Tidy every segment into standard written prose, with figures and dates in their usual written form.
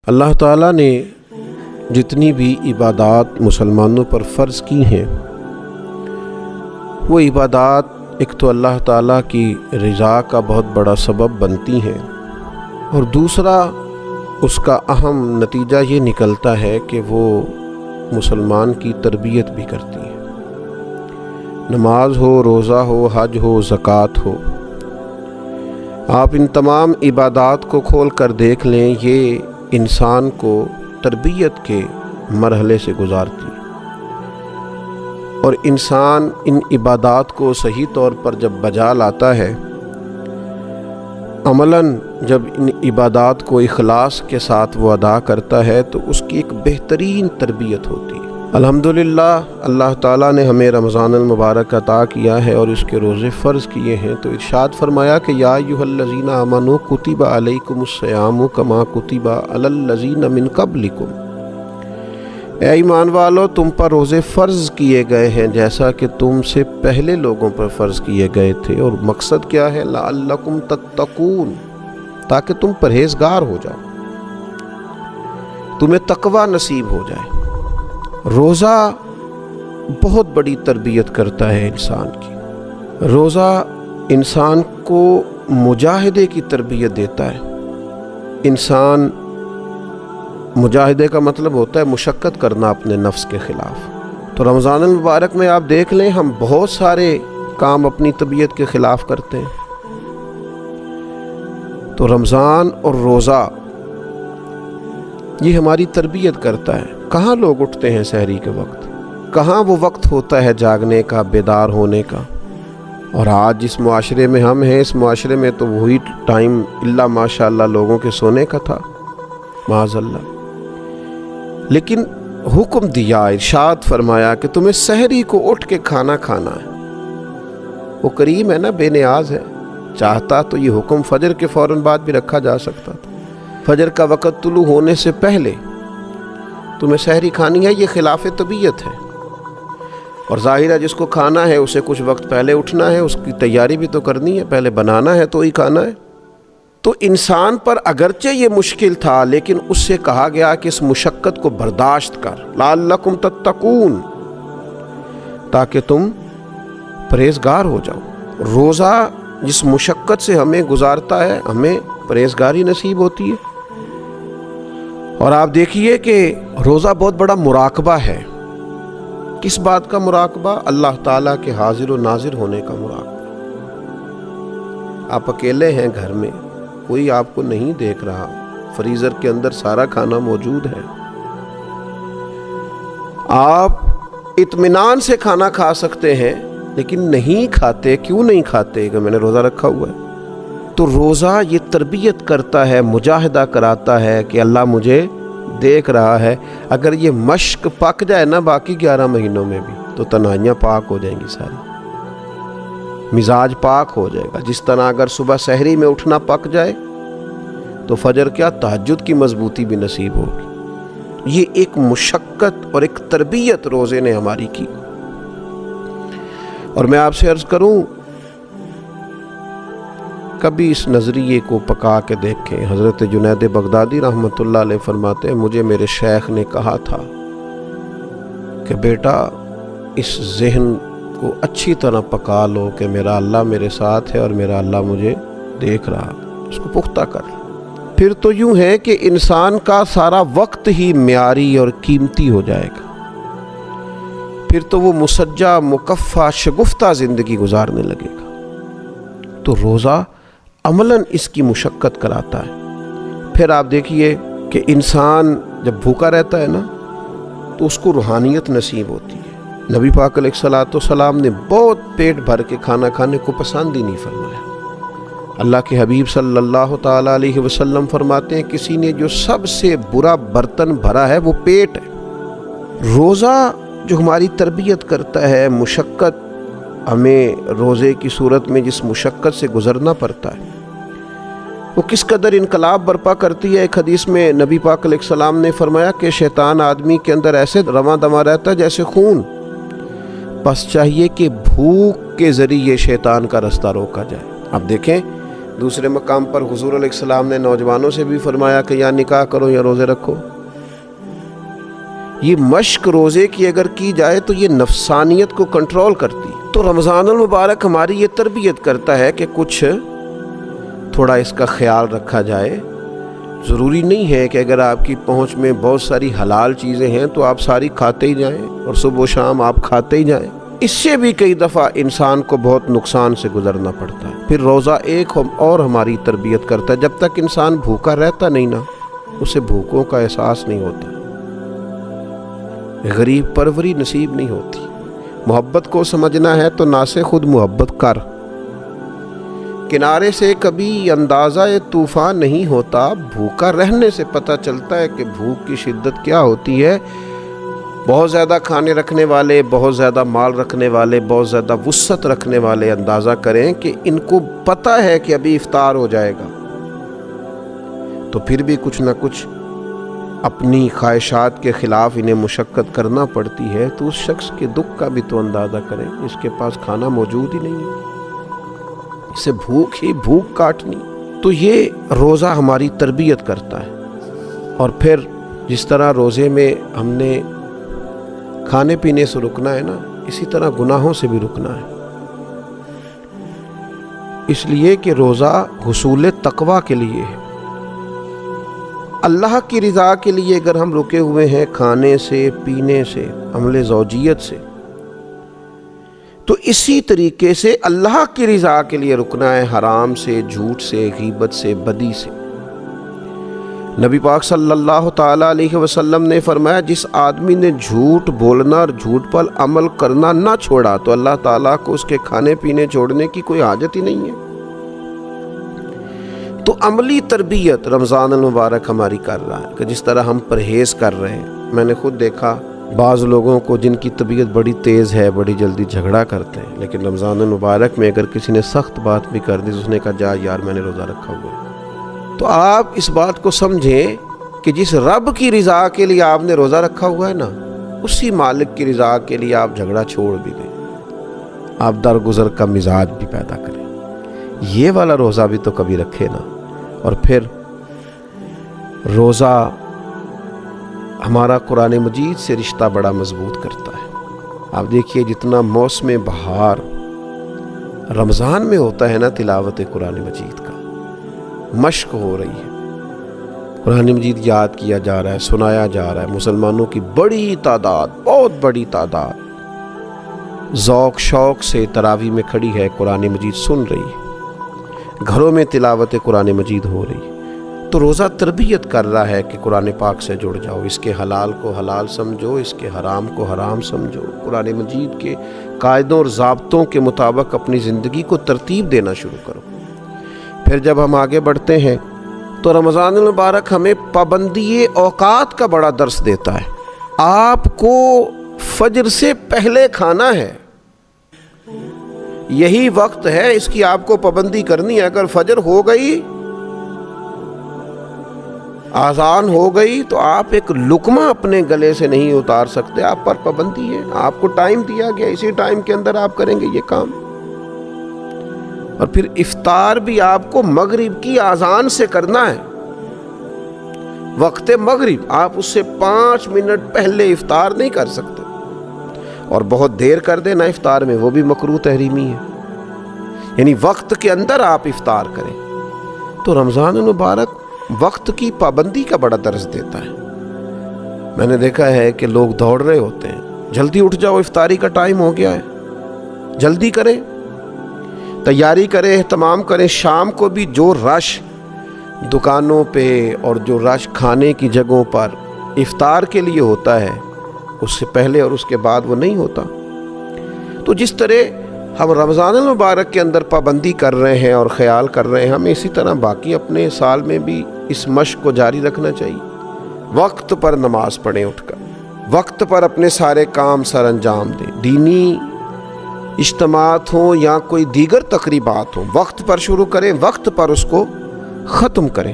اللہ تعالیٰ نے جتنی بھی عبادات مسلمانوں پر فرض کی ہیں، وہ عبادات ایک تو اللہ تعالیٰ کی رضا کا بہت بڑا سبب بنتی ہیں، اور دوسرا اس کا اہم نتیجہ یہ نکلتا ہے کہ وہ مسلمان کی تربیت بھی کرتی ہیں۔ نماز ہو، روزہ ہو، حج ہو، زکوٰۃ ہو، آپ ان تمام عبادات کو کھول کر دیکھ لیں، یہ انسان کو تربیت کے مرحلے سے گزارتی ہے، اور انسان ان عبادات کو صحیح طور پر جب بجا لاتا ہے، عملاً جب ان عبادات کو اخلاص کے ساتھ وہ ادا کرتا ہے، تو اس کی ایک بہترین تربیت ہوتی ہے۔ الحمدللہ اللہ تعالیٰ نے ہمیں رمضان المبارک عطا کیا ہے اور اس کے روزے فرض کیے ہیں، تو ارشاد فرمایا کہ یا ایھا الذین آمنوا کتب علیکم الصیام کما کتب علی الذین من قبلکم، اے ایمان والو تم پر روزے فرض کیے گئے ہیں جیسا کہ تم سے پہلے لوگوں پر فرض کیے گئے تھے، اور مقصد کیا ہے؟ لعلکم تتقون، تاکہ تم پرہیزگار ہو جاؤ، تمہیں تقوی نصیب ہو جائے۔ روزہ بہت بڑی تربیت کرتا ہے انسان کی۔ روزہ انسان کو مجاہدے کی تربیت دیتا ہے۔ انسان مجاہدے کا مطلب ہوتا ہے مشقت کرنا اپنے نفس کے خلاف۔ تو رمضان المبارک میں آپ دیکھ لیں، ہم بہت سارے کام اپنی طبیعت کے خلاف کرتے ہیں۔ تو رمضان اور روزہ یہ ہماری تربیت کرتا ہے۔ کہاں لوگ اٹھتے ہیں سحری کے وقت؟ کہاں وہ وقت ہوتا ہے جاگنے کا، بیدار ہونے کا؟ اور آج جس معاشرے میں ہم ہیں، اس معاشرے میں تو وہی ٹائم اللہ ماشاءاللہ لوگوں کے سونے کا تھا، معاذ اللہ۔ لیکن حکم دیا، ارشاد فرمایا کہ تمہیں سحری کو اٹھ کے کھانا کھانا ہے۔ وہ کریم ہے نا، بے نیاز ہے، چاہتا تو یہ حکم فجر کے فوراً بعد بھی رکھا جا سکتا تھا۔ فجر کا وقت طلوع ہونے سے پہلے تمہیں سحری کھانی ہے، یہ خلاف طبیعت ہے۔ اور ظاہر ہے جس کو کھانا ہے اسے کچھ وقت پہلے اٹھنا ہے، اس کی تیاری بھی تو کرنی ہے، پہلے بنانا ہے تو ہی کھانا ہے۔ تو انسان پر اگرچہ یہ مشکل تھا، لیکن اس سے کہا گیا کہ اس مشقت کو برداشت کر، لعلکم تتقون، تاکہ تم پرہیزگار ہو جاؤ۔ روزہ جس مشقت سے ہمیں گزارتا ہے، ہمیں پرہیزگاری نصیب ہوتی ہے۔ اور آپ دیکھیے کہ روزہ بہت بڑا مراقبہ ہے۔ کس بات کا مراقبہ؟ اللہ تعالیٰ کے حاضر و ناظر ہونے کا مراقبہ۔ آپ اکیلے ہیں گھر میں، کوئی آپ کو نہیں دیکھ رہا، فریزر کے اندر سارا کھانا موجود ہے، آپ اطمینان سے کھانا کھا سکتے ہیں، لیکن نہیں کھاتے۔ کیوں نہیں کھاتے؟ کہ میں نے روزہ رکھا ہوا ہے۔ تو روزہ یہ تربیت کرتا ہے، مجاہدہ کراتا ہے کہ اللہ مجھے دیکھ رہا ہے۔ اگر یہ مشق پک جائے نا باقی 11 مہینوں میں بھی، تو تنہائیاں پاک ہو جائیں گی، ساری مزاج پاک ہو جائے گا۔ جس طرح اگر صبح سحری میں اٹھنا پک جائے تو فجر کیا تہجد کی مضبوطی بھی نصیب ہوگی۔ یہ ایک مشقت اور ایک تربیت روزے نے ہماری کی۔ اور میں آپ سے عرض کروں، کبھی اس نظریے کو پکا کے دیکھیں۔ حضرت جنید بغدادی رحمۃ اللہ علیہ فرماتے ہیں، مجھے میرے شیخ نے کہا تھا کہ بیٹا اس ذہن کو اچھی طرح پکا لو کہ میرا اللہ میرے ساتھ ہے اور میرا اللہ مجھے دیکھ رہا، اس کو پختہ کر لو۔ پھر تو یوں ہے کہ انسان کا سارا وقت ہی معیاری اور قیمتی ہو جائے گا، پھر تو وہ مسجع مکفّا شگفتہ زندگی گزارنے لگے گا۔ تو روزہ عملاً اس کی مشقت کراتا ہے۔ پھر آپ دیکھیے کہ انسان جب بھوکا رہتا ہے نا، تو اس کو روحانیت نصیب ہوتی ہے۔ نبی پاک علیہ الصلوۃ والسلام نے بہت پیٹ بھر کے کھانا کھانے کو پسند ہی نہیں فرمایا۔ اللہ کے حبیب صلی اللہ تعالیٰ علیہ وسلم فرماتے ہیں، کسی نے جو سب سے برا برتن بھرا ہے وہ پیٹ ہے۔ روزہ جو ہماری تربیت کرتا ہے، مشقت ہمیں روزے کی صورت میں جس مشقت سے گزرنا پڑتا ہے، وہ کس قدر انقلاب برپا کرتی ہے۔ ایک حدیث میں نبی پاک علیہ السلام نے فرمایا کہ شیطان آدمی کے اندر ایسے رواں دواں رہتا ہے جیسے خون، بس چاہیے کہ بھوک کے ذریعے شیطان کا رستہ روکا جائے۔ اب دیکھیں دوسرے مقام پر حضور علیہ السلام نے نوجوانوں سے بھی فرمایا کہ یا نکاح کرو یا روزے رکھو۔ یہ مشق روزے کی اگر کی جائے تو یہ نفسانیت کو کنٹرول کرتی۔ تو رمضان المبارک ہماری یہ تربیت کرتا ہے کہ کچھ تھوڑا اس کا خیال رکھا جائے۔ ضروری نہیں ہے کہ اگر آپ کی پہنچ میں بہت ساری حلال چیزیں ہیں تو آپ ساری کھاتے ہی جائیں اور صبح و شام آپ کھاتے ہی جائیں۔ اس سے بھی کئی دفعہ انسان کو بہت نقصان سے گزرنا پڑتا ہے۔ پھر روزہ ایک اور ہماری تربیت کرتا ہے، جب تک انسان بھوکا رہتا نہیں نا اسے بھوکوں کا احساس نہیں ہوتا، غریب پروری نصیب نہیں ہوتی۔ محبت کو سمجھنا ہے تو نہ سے خود محبت کر۔ کنارے سے کبھی اندازہ طوفان نہیں ہوتا، بھوکا رہنے سے پتہ چلتا ہے کہ بھوک کی شدت کیا ہوتی ہے۔ بہت زیادہ کھانے رکھنے والے، بہت زیادہ مال رکھنے والے، بہت زیادہ وسعت رکھنے والے اندازہ کریں کہ ان کو پتہ ہے کہ ابھی افطار ہو جائے گا، تو پھر بھی کچھ نہ کچھ اپنی خواہشات کے خلاف انہیں مشقت کرنا پڑتی ہے۔ تو اس شخص کے دکھ کا بھی تو اندازہ کریں، اس کے پاس کھانا موجود ہی نہیں ہے، اسے بھوک ہی بھوک کاٹنی۔ تو یہ روزہ ہماری تربیت کرتا ہے۔ اور پھر جس طرح روزے میں ہم نے کھانے پینے سے رکنا ہے نا، اسی طرح گناہوں سے بھی رکنا ہے، اس لیے کہ روزہ حصول تقویٰ کے لیے ہے۔ اللہ کی رضا کے لیے اگر ہم رکے ہوئے ہیں کھانے سے، پینے سے، عمل زوجیت سے، تو اسی طریقے سے اللہ کی رضا کے لیے رکنا ہے حرام سے، جھوٹ سے، غیبت سے، بدی سے۔ نبی پاک صلی اللہ تعالیٰ علیہ وسلم نے فرمایا جس آدمی نے جھوٹ بولنا اور جھوٹ پر عمل کرنا نہ چھوڑا تو اللہ تعالیٰ کو اس کے کھانے پینے چھوڑنے کی کوئی حاجت ہی نہیں ہے۔ تو عملی تربیت رمضان المبارک ہماری کر رہا ہے کہ جس طرح ہم پرہیز کر رہے ہیں۔ میں نے خود دیکھا بعض لوگوں کو جن کی طبیعت بڑی تیز ہے، بڑی جلدی جھگڑا کرتے ہیں، لیکن رمضان المبارک میں اگر کسی نے سخت بات بھی کر دی تو اس نے کہا جا یار میں نے روزہ رکھا ہوا ہے۔ تو آپ اس بات کو سمجھیں کہ جس رب کی رضا کے لیے آپ نے روزہ رکھا ہوا ہے نا، اسی مالک کی رضا کے لیے آپ جھگڑا چھوڑ بھی دیں، آپ درگزر کا مزاج بھی پیدا کریں۔ یہ والا روزہ بھی تو کبھی رکھے نا۔ اور پھر روزہ ہمارا قرآن مجید سے رشتہ بڑا مضبوط کرتا ہے۔ آپ دیکھیے جتنا موسم بہار رمضان میں ہوتا ہے نا، تلاوت قرآن مجید کا مشق ہو رہی ہے، قرآن مجید یاد کیا جا رہا ہے، سنایا جا رہا ہے۔ مسلمانوں کی بڑی تعداد، بہت بڑی تعداد ذوق شوق سے تراویح میں کھڑی ہے، قرآن مجید سن رہی ہے، گھروں میں تلاوت قرآن مجید ہو رہی ہے۔ تو روزہ تربیت کر رہا ہے کہ قرآن پاک سے جڑ جاؤ، اس کے حلال کو حلال سمجھو، اس کے حرام کو حرام سمجھو، قرآن مجید کے قاعدوں اور ضابطوں کے مطابق اپنی زندگی کو ترتیب دینا شروع کرو۔ پھر جب ہم آگے بڑھتے ہیں تو رمضان المبارک ہمیں پابندی اوقات کا بڑا درس دیتا ہے۔ آپ کو فجر سے پہلے کھانا ہے، یہی وقت ہے، اس کی آپ کو پابندی کرنی ہے۔ اگر فجر ہو گئی، آذان ہو گئی تو آپ ایک لقمہ اپنے گلے سے نہیں اتار سکتے، آپ پر پابندی ہے، آپ کو ٹائم دیا گیا، اسی ٹائم کے اندر آپ کریں گے یہ کام۔ اور پھر افطار بھی آپ کو مغرب کی آذان سے کرنا ہے، وقت مغرب، آپ اس سے 5 منٹ پہلے افطار نہیں کر سکتے، اور بہت دیر کر دینا افطار میں وہ بھی مکروہ تحریمی ہے، یعنی وقت کے اندر آپ افطار کریں۔ تو رمضان المبارک وقت کی پابندی کا بڑا درس دیتا ہے۔ میں نے دیکھا ہے کہ لوگ دوڑ رہے ہوتے ہیں، جلدی اٹھ جاؤ، افطاری کا ٹائم ہو گیا ہے، جلدی کریں، تیاری کریں، اہتمام کریں۔ شام کو بھی جو رش دکانوں پہ اور جو رش کھانے کی جگہوں پر افطار کے لیے ہوتا ہے، اس سے پہلے اور اس کے بعد وہ نہیں ہوتا۔ تو جس طرح ہم رمضان المبارک کے اندر پابندی کر رہے ہیں اور خیال کر رہے ہیں، ہمیں اسی طرح باقی اپنے سال میں بھی اس مشق کو جاری رکھنا چاہیے۔ وقت پر نماز پڑھیں، اٹھ کر وقت پر اپنے سارے کام سر انجام دیں، دینی اجتماعات ہوں یا کوئی دیگر تقریبات ہوں، وقت پر شروع کریں، وقت پر اس کو ختم کریں۔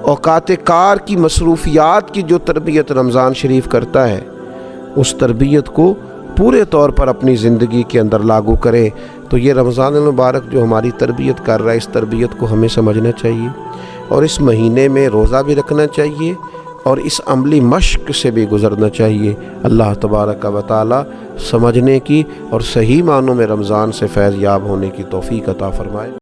اوقات کار کی مصروفیات کی جو تربیت رمضان شریف کرتا ہے، اس تربیت کو پورے طور پر اپنی زندگی کے اندر لاگو کریں، تو یہ رمضان المبارک جو ہماری تربیت کر رہا ہے، اس تربیت کو ہمیں سمجھنا چاہیے، اور اس مہینے میں روزہ بھی رکھنا چاہیے اور اس عملی مشق سے بھی گزرنا چاہیے۔ اللہ تبارک و تعالی سمجھنے کی اور صحیح معنوں میں رمضان سے فیض یاب ہونے کی توفیق عطا فرمائے۔